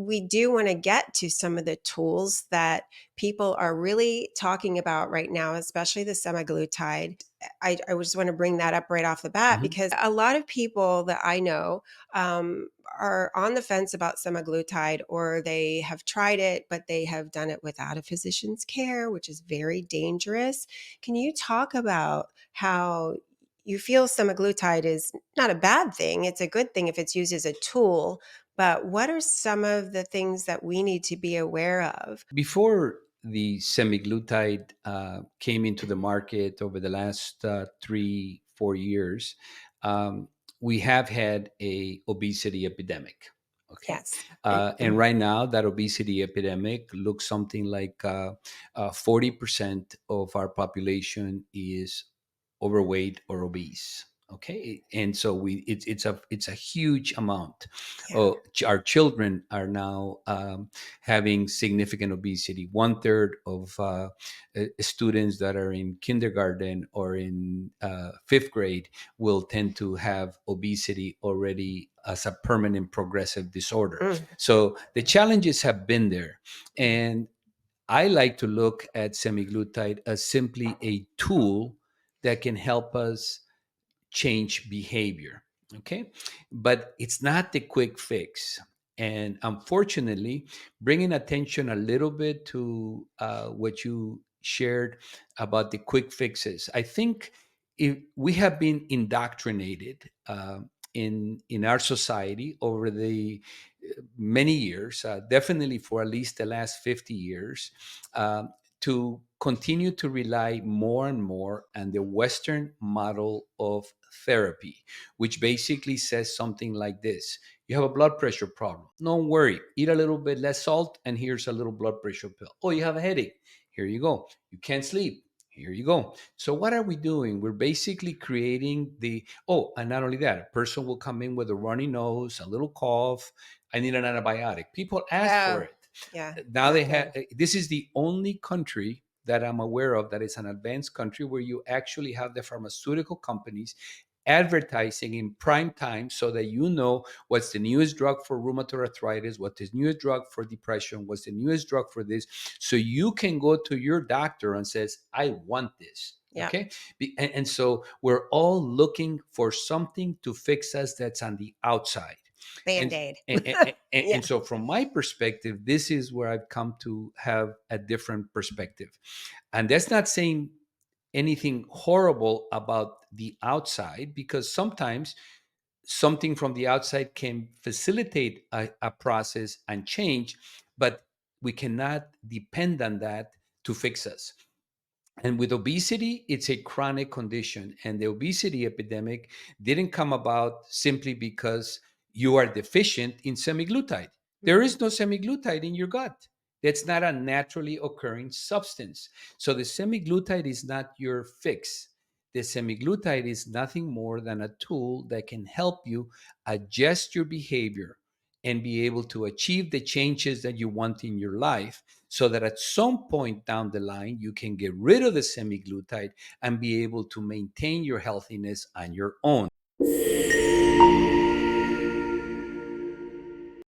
we do want to get to some of the tools that people are really talking about right now, especially the semaglutide. I just want to bring that up right off the bat Mhm. because a lot of people that I know are on the fence about semaglutide, or they have tried it, but they have done it without a physician's care, which is very dangerous. Can you talk about how you feel semaglutide is not a bad thing? It's a good thing if it's used as a tool, but what are some of the things that we need to be aware of? Before the semaglutide came into the market over the last 3 4 years, um, we have had a obesity epidemic. Okay, Yes. and right now that obesity epidemic looks something like 40% of our population is overweight or obese. Okay, and so it's a huge amount. Yeah. Our children are now having significant obesity. One third of students that are in kindergarten or in fifth grade will tend to have obesity already as a permanent progressive disorder. Mm. So the challenges have been there, and I like to look at semaglutide as simply a tool that can help us change behavior. Okay. But it's not the quick fix. And unfortunately, bringing attention a little bit to what you shared about the quick fixes, I think if we have been indoctrinated in our society over the many years, definitely for at least the last 50 years, to continue to rely more and more on the Western model of therapy, which basically says something like this: you have a blood pressure problem. Don't worry, eat a little bit less salt, and here's a little blood pressure pill. Oh, you have a headache. Here you go. You can't sleep. Here you go. So, what are we doing? We're basically creating and not only that, a person will come in with a runny nose, a little cough. I need an antibiotic. People ask for Oh, it. yeah, Now not they have, good. this is the only country that I'm aware of that is an advanced country where you actually have the pharmaceutical companies advertising in prime time so that you know what's the newest drug for rheumatoid arthritis, what's the newest drug for depression, what's the newest drug for this. So you can go to your doctor and says, I want this. Yeah. Okay. And so we're all looking for something to fix us that's on the outside. And, Band-Aid. and Yeah. so from my perspective, this is where I've come to have a different perspective. And that's not saying anything horrible about the outside, because sometimes something from the outside can facilitate a process and change, but we cannot depend on that to fix us. And with obesity, it's a chronic condition. And the obesity epidemic didn't come about simply because you are deficient in semaglutide. There Mhm. is no semaglutide in your gut. That's not a naturally occurring substance. So the semaglutide is not your fix. The semaglutide is nothing more than a tool that can help you adjust your behavior and be able to achieve the changes that you want in your life, so that at some point down the line, you can get rid of the semaglutide and be able to maintain your healthiness on your own.